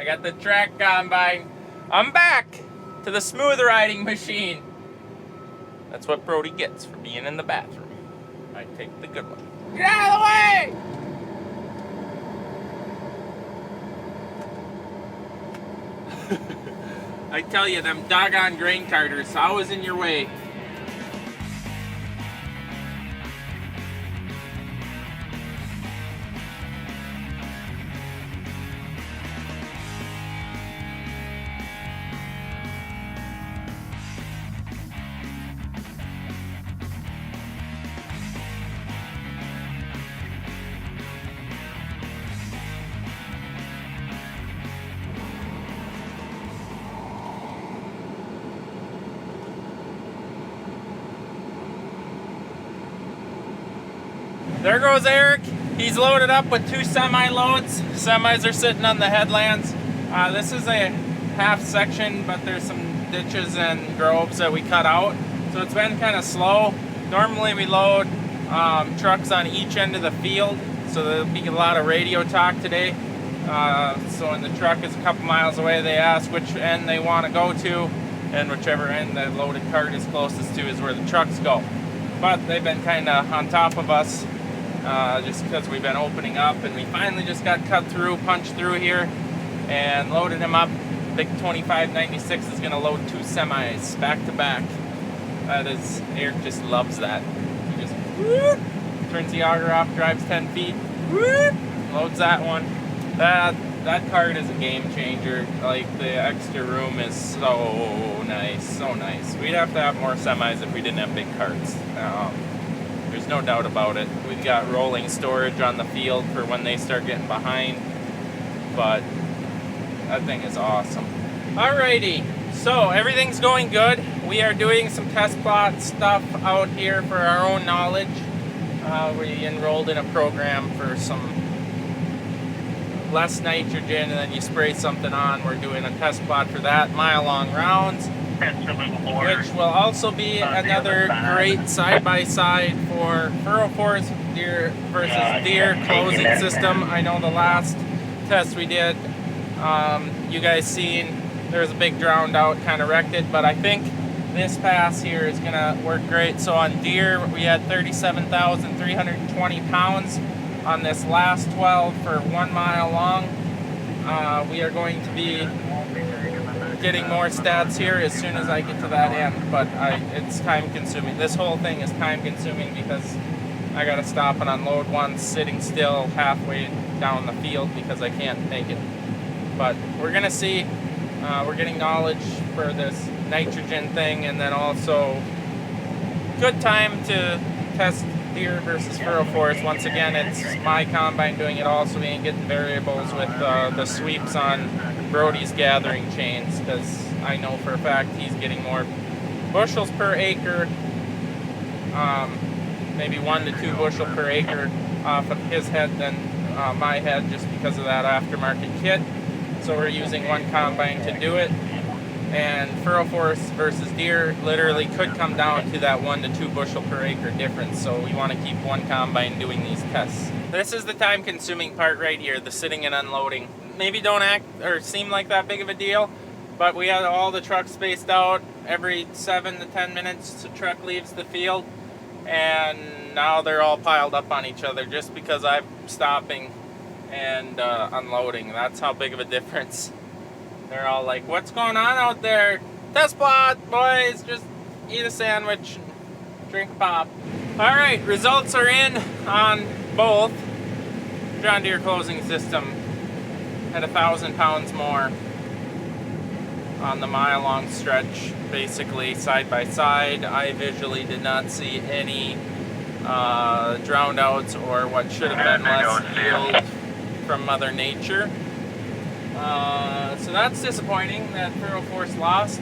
I got the track combine. I'm back to the smooth riding machine. That's what Brody gets for being in the bathroom. I take the good one. Get out of the way! I tell you, them doggone grain carters, always in your way. There goes Eric. He's loaded up with 2 semi-loads. Semis are sitting on the headlands. This is a half section, but there's some ditches and groves that we cut out. So it's been kind of slow. Normally we load trucks on each end of the field, so there'll be a lot of radio talk today. So when the truck is a couple miles away, they ask which end they want to go to, and whichever end the loaded cart is closest to is where the trucks go. But they've been kind of on top of us. Just because we've been opening up, and we finally just got cut through, punched through here, and loaded him up. Big 2596 is going to load 2 semis back to back. That is, Eric just loves that. He just whoop, turns the auger off, drives 10 feet, whoop, loads that one. That cart is a game changer. Like, the extra room is so nice, so nice. We'd have to have more semis if we didn't have big carts. There's no doubt about it. We've got rolling storage on the field for when they start getting behind, but that thing is awesome. Alrighty, so everything's going good. We are doing some test plot stuff out here for our own knowledge. We enrolled in a program for some less nitrogen, and then you spray something on. We're doing a test plot for that, mile-long rounds, which will also be another great side-by-side for furrow force Deere versus Deere closing system. I know the last test we did, you guys seen, there was a big drowned out, kind of wrecked it, but I think this pass here is going to work great. So on Deere, we had 37,320 pounds on this last 12 for 1 mile long. We are going to be getting more stats here as soon as I get to that end, but it's time consuming. This whole thing is time consuming because I gotta stop and unload one sitting still halfway down the field because I can't make it. But we're gonna see. We're getting knowledge for this nitrogen thing, and then also good time to test Deere versus furrow force. Once again, it's my combine doing it all, so we ain't getting variables with the sweeps on Brody's gathering chains, because I know for a fact he's getting more bushels per acre, maybe 1 to 2 bushel per acre off of his head than my head, just because of that aftermarket kit. So we're using one combine to do it, and furrow force versus Deere literally could come down to that 1 to 2 bushel per acre difference, so we want to keep one combine doing these tests. This is the time consuming part right here, the sitting and unloading. Maybe don't act or seem like that big of a deal, but we had all the trucks spaced out. Every 7 to 10 minutes the truck leaves the field, and now they're all piled up on each other just because I'm stopping and unloading. That's how big of a difference. They're all like, what's going on out there? Test plot, boys, just eat a sandwich and drink a pop. Alright, results are in on both. John Deere closing system had 1,000 pounds more on the mile-long stretch, basically side by side. I visually did not see any drowned outs or what should have been less yield from Mother Nature. So that's disappointing that furrow force lost.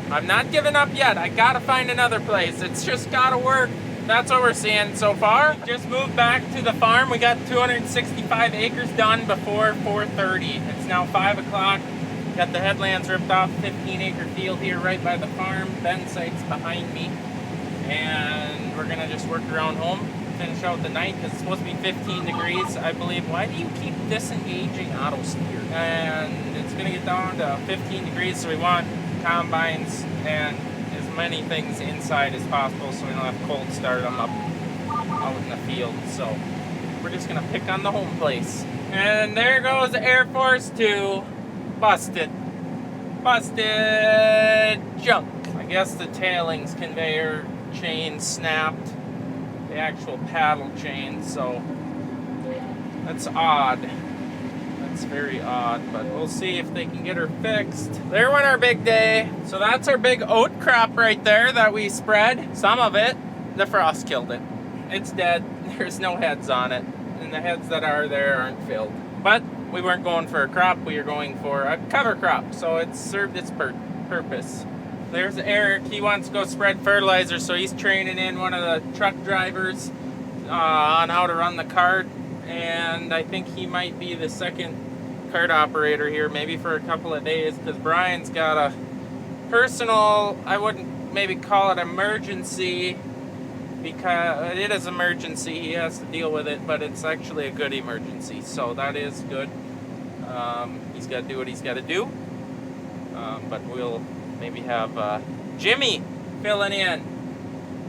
I'm not giving up yet. I gotta find another place. It's just gotta work. That's what we're seeing so far. Just moved back to the farm. We got 265 acres done before 4:30. It's now 5 o'clock. Got the headlands ripped off, 15-acre field here right by the farm. Ben site's behind me. And we're gonna just work around home. finish out the night because it's supposed to be 15 degrees, I believe. Why do you keep disengaging auto steer? And it's going to get down to 15 degrees, so we want combines and as many things inside as possible so we don't have to cold start them up out in the field. So we're just going to pick on the home place. And there goes Air Force 2. Busted. Busted junk. I guess the tailings conveyor chain snapped. The actual paddle chain, so that's odd. That's very odd, but we'll see if they can get her fixed. There went our big day. So that's our big oat crop right there that we spread. Some of it, the frost killed it. It's dead. There's no heads on it, and the heads that are there aren't filled. But we weren't going for a crop, we were going for a cover crop, so it served its purpose. There's Eric. He wants to go spread fertilizer, so he's training in one of the truck drivers on how to run the cart, and I think he might be the second cart operator here, maybe for a couple of days, because Brian's got a personal, I wouldn't maybe call it emergency, because it is emergency, he has to deal with it, but it's actually a good emergency, so that is good. He's got to do what he's got to do, but we'll maybe have Jimmy filling in.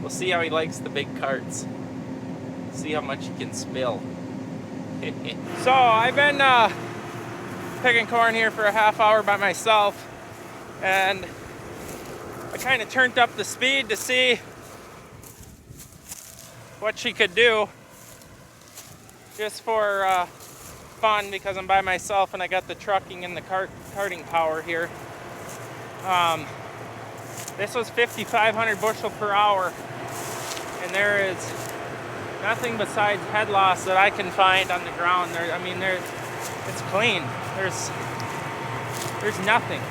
We'll see how he likes the big carts, see how much he can spill. So I've been picking corn here for a half hour by myself, and I kind of turned up the speed to see what she could do, just for fun, because I'm by myself and I got the trucking and the carting power here. This was 5,500 bushel per hour, and there is nothing besides head loss that I can find on the ground. It's clean. There's nothing.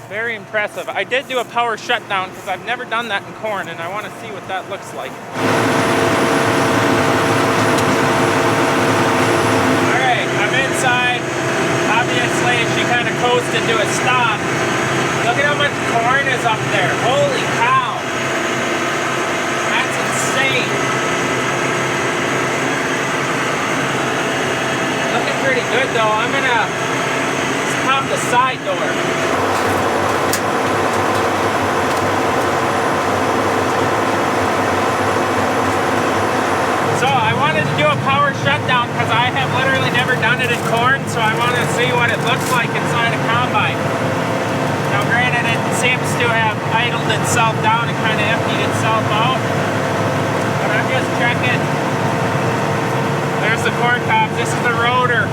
Very impressive. I did do a power shutdown because I've never done that in corn, and I want to see what that looks like. Alright, I'm inside. Obviously, she kind of coasted to a stop. Look at how much corn is up there. Holy cow. That's insane. Looking pretty good though. I'm going to pop the side door. So I wanted to do a power shutdown because I have literally never done it in corn, so I want to see what it looks like inside a combine. Now granted, it seems to have idled itself down and kind of emptied itself out, but I'm just checking. There's the corn cob. This is the rotor.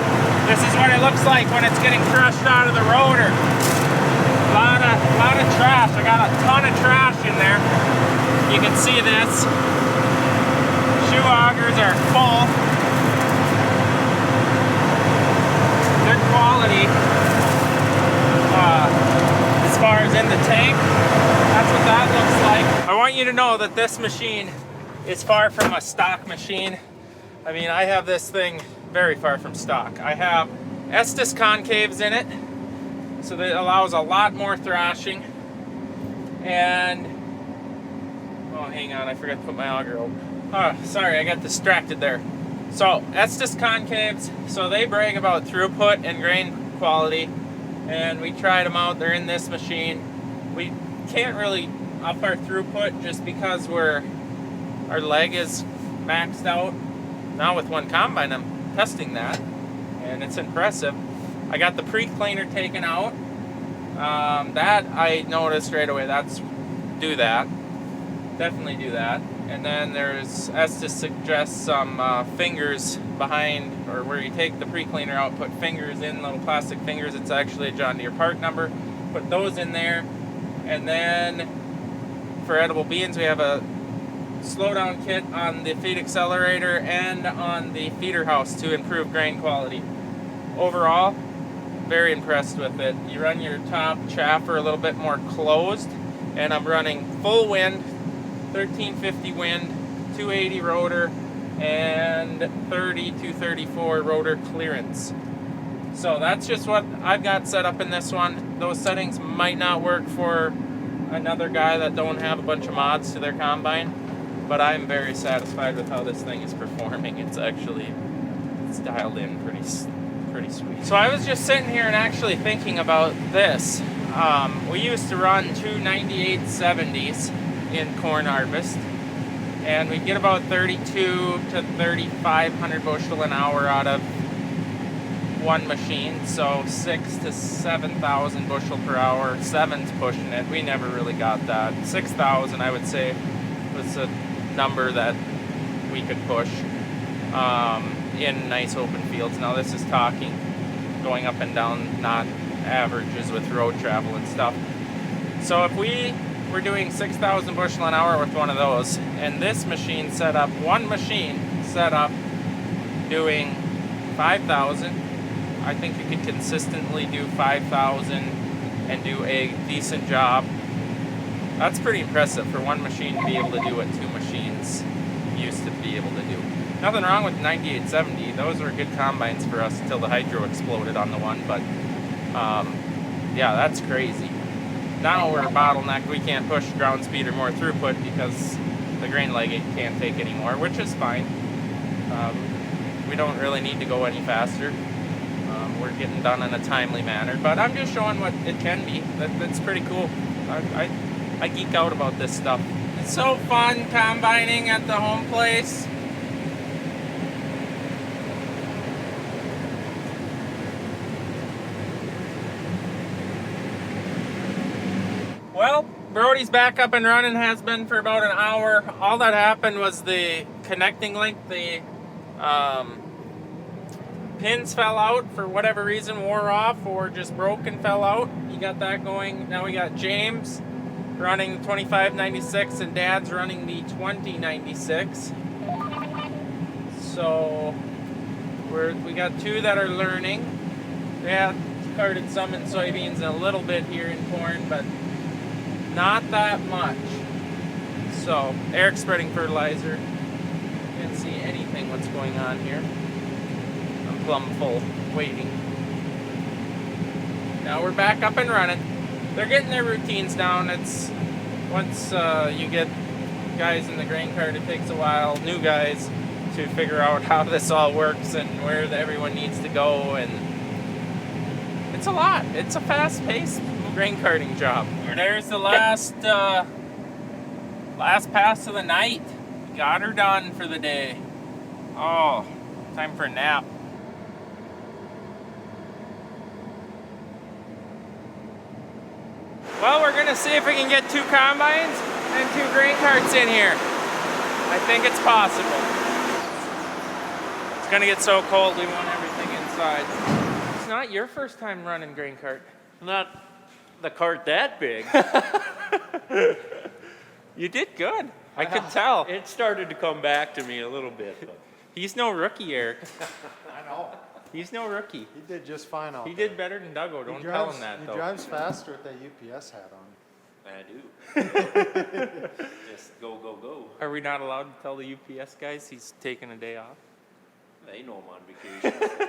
This is what it looks like when it's getting crushed out of the rotor. A lot of trash. I got a ton of trash in there. You can see this. Shoe augers are full. Good quality. As far as in the tank, that's what that looks like. I want you to know that this machine is far from a stock machine. I mean, I have this thing very far from stock. I have Estes concaves in it, so that allows a lot more thrashing. And, oh, hang on, I forgot to put my auger over. Oh, sorry, I got distracted there. So, Estes concaves, so they brag about throughput and grain quality, and we tried them out. They're in this machine. We can't really up our throughput just because our leg is maxed out. Now with one combine, I'm testing that, and it's impressive. I got the pre-cleaner taken out. That I noticed right away. Do that. Definitely do that. And then there's Estes suggests some fingers behind, or where you take the pre-cleaner out, put fingers in, little plastic fingers. It's actually a John Deere part number. Put those in there. And then for edible beans, we have a slowdown kit on the feed accelerator and on the feeder house to improve grain quality. Overall, very impressed with it. You run your top chaffer a little bit more closed, and I'm running full wind, 1350 wind, 280 rotor, and 234 rotor clearance. So that's just what I've got set up in this one. Those settings might not work for another guy that don't have a bunch of mods to their combine. but I'm very satisfied with how this thing is performing. It's dialed in pretty sweet. So I was just sitting here and actually thinking about this. We used to run two 9870s in corn harvest, and we'd get about 32 to 3,500 bushel an hour out of one machine, so 6,000 to 7,000 bushel per hour. 7's pushing it. We never really got that. 6,000, I would say, was a number that we could push in nice open fields. Now this is talking going up and down, not averages with road travel and stuff. So if we were doing 6,000 bushel an hour with one of those, and this machine set up, one machine set up doing 5,000, I think you could consistently do 5,000 and do a decent job. That's pretty impressive for one machine to be able to do what two machines used to be able to do. Nothing wrong with 9870. Those were good combines for us until the hydro exploded on the one, but yeah, that's crazy. Now we're bottlenecked. We can't push ground speed or more throughput because the grain leg can't take anymore, which is fine. We don't really need to go any faster. We're getting done in a timely manner, but I'm just showing what it can be. That's pretty cool. I geek out about this stuff. It's so fun combining at the home place. Well, Brody's back up and running, has been for about an hour. All that happened was the connecting link, the pins fell out for whatever reason, wore off or just broke and fell out. You got that going. Now we got James running the 2596 and Dad's running the 2096. So we got two that are learning. Yeah, carted some in soybeans and a little bit here in corn, but not that much. So Eric's spreading fertilizer. Can't see anything what's going on here. I'm plumb full, waiting. Now we're back up and running. They're getting their routines down. It's once you get guys in the grain cart, it takes a while, new guys, to figure out how this all works and where everyone needs to go, and it's a lot. It's a fast-paced grain carting job. There's the last pass of the night. Got her done for the day. Oh, time for a nap. Well, we're gonna see if we can get 2 combines and 2 grain carts in here. I think it's possible. It's gonna get so cold we want everything inside. It's not your first time running grain cart. Not the cart that big. You did good. I could tell. It started to come back to me a little bit. But. He's no rookie, Eric. I know. He's no rookie. He did just fine out He there. did better than Duggo. Don't tell him that, though. He drives faster with that UPS hat on. I do. Just go, go, go. Are we not allowed to tell the UPS guys he's taking a day off? They know I'm on vacation.